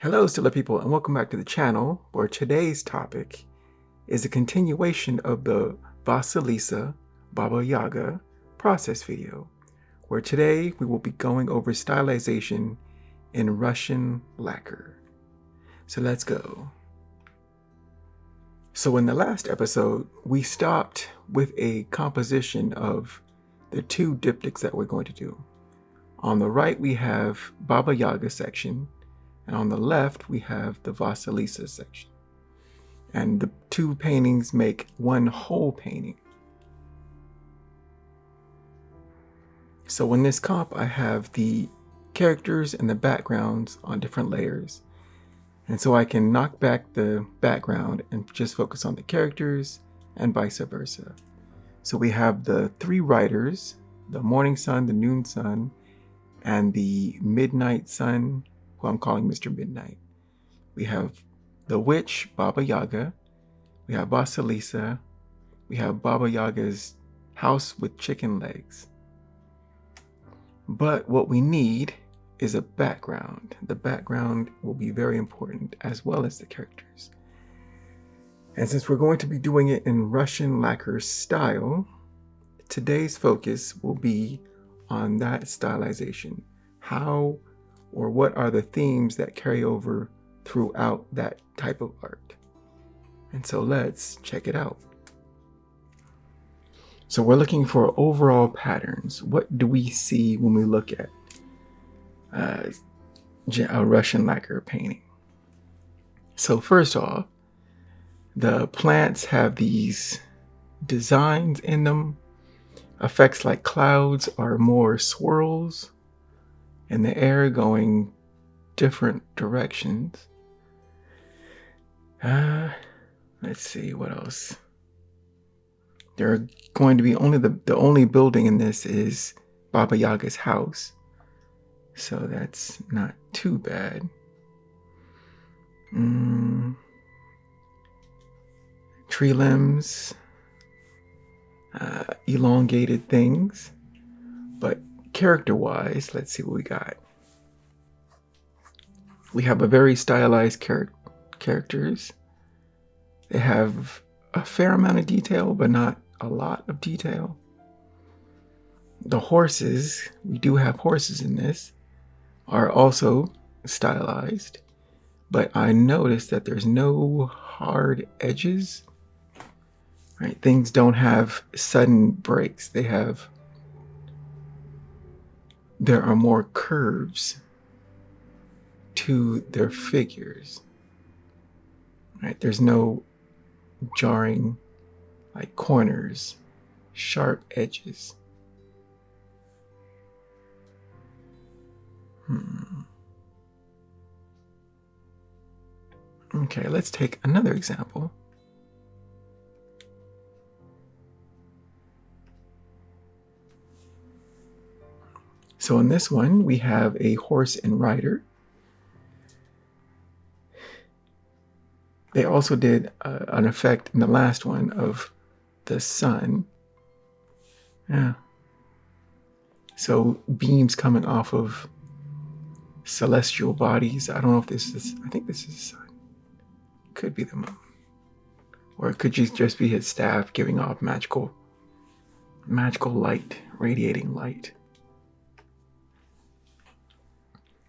Hello, Stellar people, and welcome back to the channel, where today's topic is a continuation of the Vasilisa Baba Yaga process video, where today we will be going over stylization in Russian lacquer. So let's go. So in the last episode, we stopped with a composition of the two diptychs that we're going to do. On the right, we have Baba Yaga section, and on the left, we have the Vasilisa section. And the two paintings make one whole painting. So in this comp, I have the characters and the backgrounds on different layers. And so I can knock back the background and just focus on the characters and vice versa. So we have the three writers, the morning sun, the noon sun, and the midnight sun, who I'm calling Mr. Midnight. We have the witch, Baba Yaga. We have Vasilisa. We have Baba Yaga's house with chicken legs. But what we need is a background. The background will be very important, as well as the characters. And since we're going to be doing it in Russian lacquer style, today's focus will be on that stylization. How or what are the themes that carry over throughout that type of art? And so let's check it out. So we're looking for overall patterns. What do we see when we look at a Russian lacquer painting? So first off, the plants have these designs in them. Effects like clouds are more swirls in the air going different directions. Let's see what else. There are going to be only the only building in this is Baba Yaga's house. So that's not too bad. Tree limbs, elongated things. But character-wise, let's see what we got. We have a very stylized characters. They have a fair amount of detail, but not a lot of detail. The horses, we do have horses in this, are also stylized, but I noticed that there's no hard edges. Right? Things don't have sudden breaks. There are more curves to their figures. Right? There's no jarring like corners, sharp edges. Okay, let's take another example. So in this one, we have a horse and rider. They also did an effect in the last one of the sun. Yeah. So beams coming off of celestial bodies. I don't know if this is, I think this is the sun. Could be the moon. Or it could just be his staff giving off magical light, radiating light.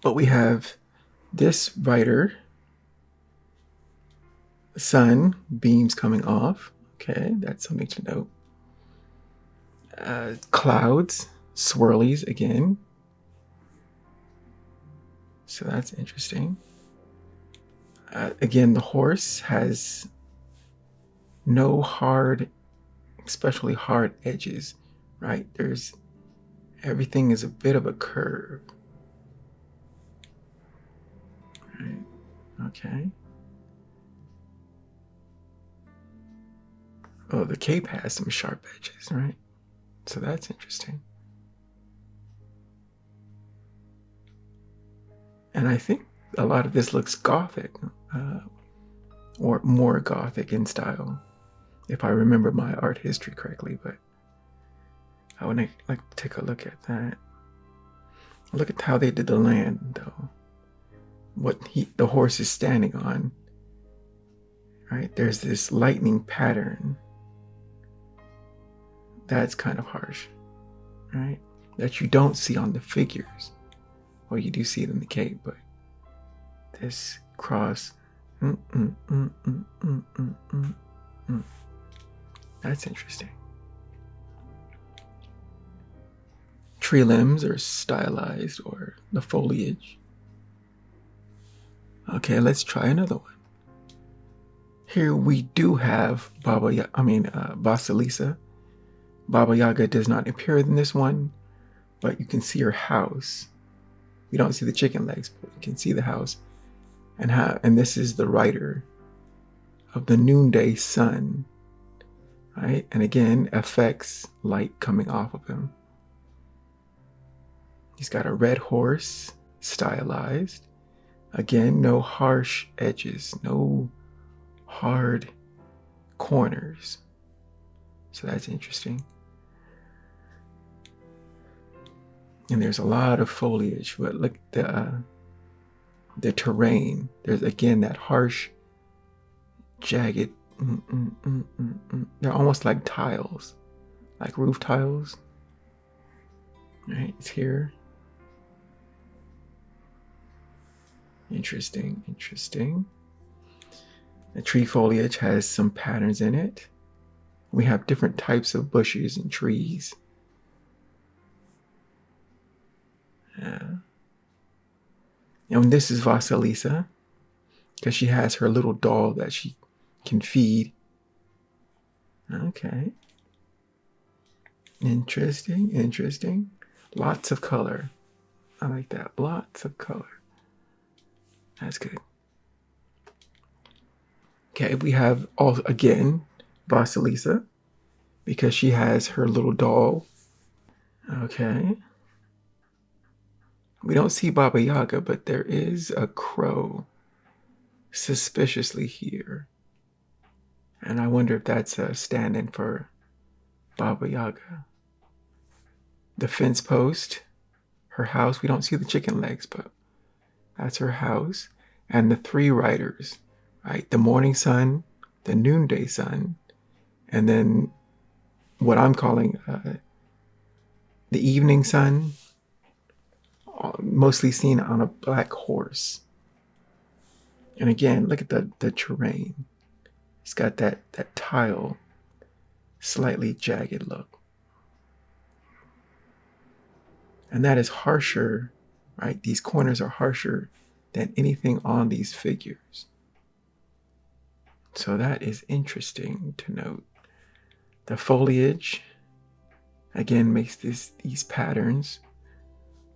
But we have this rider, sun, beams coming off. Okay, that's something to note. Clouds, swirlies again. So that's interesting. Again, the horse has no hard, especially hard edges, right? Everything is a bit of a curve. Right. Okay. Oh, the cape has some sharp edges, right? So that's interesting. And I think a lot of this looks Gothic, or more Gothic in style, if I remember my art history correctly, but I would like to take a look at that. Look at how they did the land, though. the horse is standing on. Right? There's this lightning pattern. That's kind of harsh, right? That you don't see on the figures. Well, you do see it in the cape, but this cross. That's interesting. Tree limbs are stylized, or the foliage. Okay, let's try another one. Here we do have Vasilisa. Baba Yaga does not appear in this one, but you can see her house. We don't see the chicken legs, but you can see the house. And this is the rider of the noonday sun, right? And again, FX light coming off of him. He's got a red horse, stylized. Again, no harsh edges, no hard corners. So that's interesting. And there's a lot of foliage, but look at the terrain. There's again that harsh, jagged. They're almost like tiles, like roof tiles. Right, it's here. Interesting. The tree foliage has some patterns in it. We have different types of bushes and trees. And this is Vasilisa, because she has her little doll that she can feed. Okay. Interesting. Lots of color. I like that. Lots of color. That's good. Okay, we have again Vasilisa, because she has her little doll. Okay. We don't see Baba Yaga, but there is a crow suspiciously here. And I wonder if that's a stand-in for Baba Yaga. The fence post, her house. We don't see the chicken legs, but that's her house. And the three riders, right? The morning sun, the noonday sun, and then what I'm calling the evening sun, mostly seen on a black horse. And again, look at the terrain. It's got that tile, slightly jagged look. And that is harsher, right? These corners are harsher than anything on these figures. So that is interesting to note. The foliage, again, makes these patterns.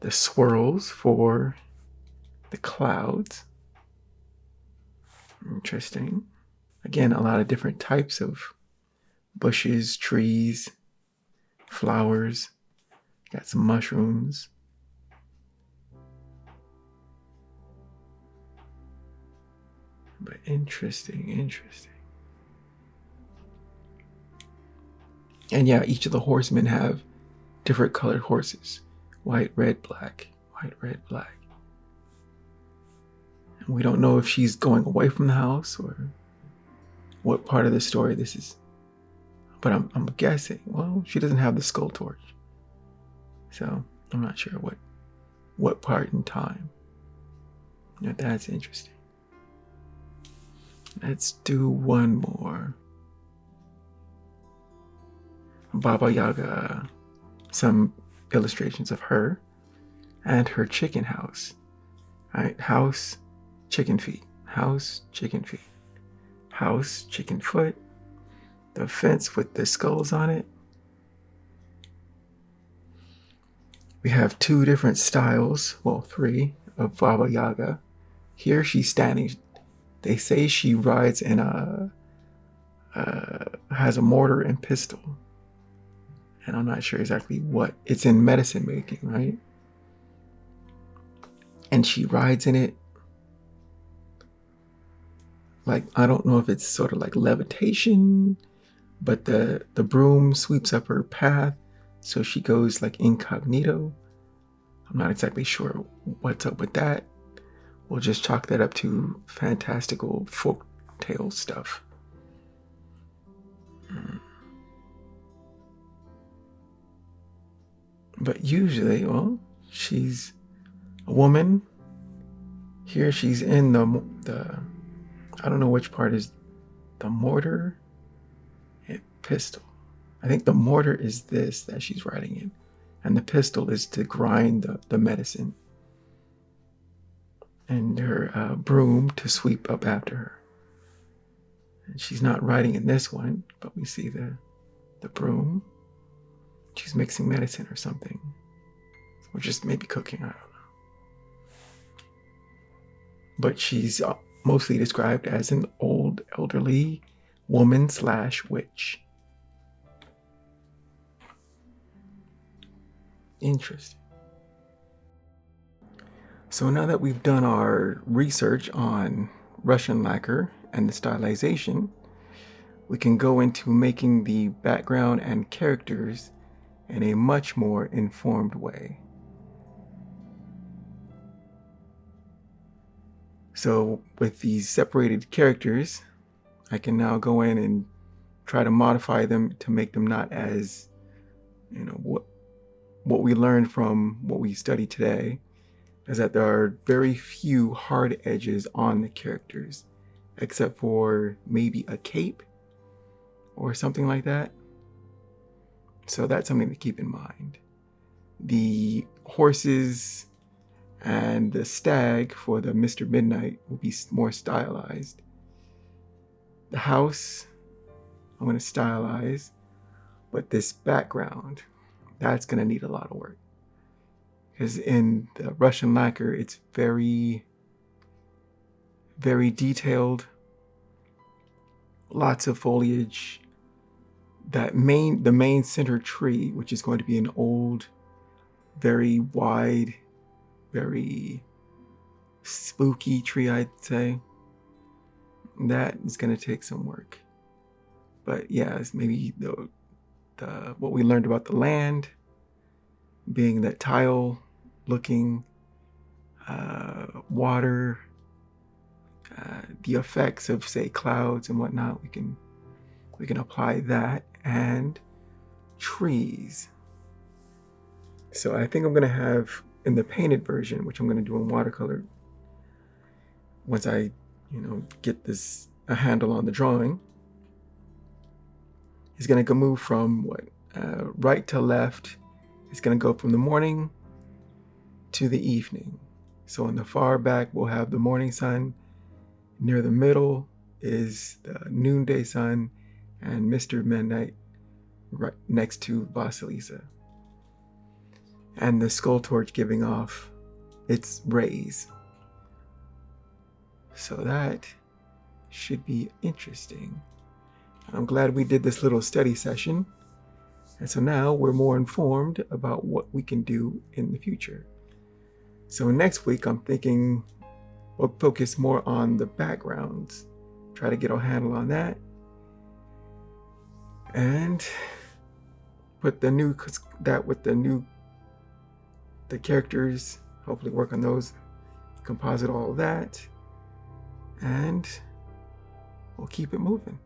The swirls for the clouds. Interesting. Again, a lot of different types of bushes, trees, flowers. Got some mushrooms. But interesting. And yeah, each of the horsemen have different colored horses. White, red, black. White, red, black. And we don't know if she's going away from the house or what part of the story this is. But I'm guessing, well, she doesn't have the skull torch. So I'm not sure what part in time. Yeah, that's interesting. Let's do one more. Baba Yaga, some illustrations of her and her chicken house. Right? House, chicken feet. House, chicken feet. House, chicken foot. The fence with the skulls on it. We have two different styles, well, three, of Baba Yaga. Here she's standing. They say she rides in has a mortar and pistol. And I'm not sure exactly what. It's in medicine making, right? And she rides in it. Like, I don't know if it's sort of like levitation, but the broom sweeps up her path, so she goes like incognito. I'm not exactly sure what's up with that. we'll just chalk that up to fantastical folk tale stuff. But usually, well, she's a woman. Here she's in the I don't know which part is the mortar and pistol. I think the mortar is this that she's writing in, and the pistol is to grind the medicine, and her broom to sweep up after her. And she's not writing in this one, but we see the broom. She's mixing medicine or something, or just maybe cooking, I don't know. But she's mostly described as an old elderly woman / witch. Interesting. So now that we've done our research on Russian lacquer and the stylization, we can go into making the background and characters in a much more informed way. So with these separated characters, I can now go in and try to modify them to make them not as, what we learned from what we studied today is that there are very few hard edges on the characters, except for maybe a cape or something like that. So that's something to keep in mind. The horses and the stag for the Mr. Midnight will be more stylized. The house, I'm going to stylize, but this background, that's going to need a lot of work. Because in the Russian lacquer, it's very, very detailed, lots of foliage. The main center tree, which is going to be an old, very wide, very spooky tree, I'd say. That is going to take some work. But yeah, it's maybe the what we learned about the land being that tile looking, water, the effects of, say, clouds and whatnot, we can apply that, and trees. So I think I'm going to have, in the painted version, which I'm going to do in watercolor, once I, get a handle on the drawing, is going to move from right to left. It's going to go from the morning to the evening. So in the far back, we'll have the morning sun. Near the middle is the noonday sun, and Mr. Midnight right next to Vasilisa. And the skull torch giving off its rays. So that should be interesting. I'm glad we did this little study session. And so now we're more informed about what we can do in the future. So next week, I'm thinking we'll focus more on the backgrounds, try to get a handle on that, and put the characters, hopefully work on those, composite all of that, and we'll keep it moving.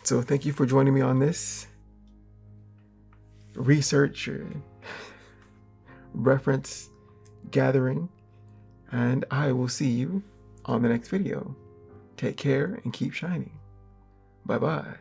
So thank you for joining me on this research or reference gathering, and I will see you on the next video. Take care and keep shining. Bye-bye.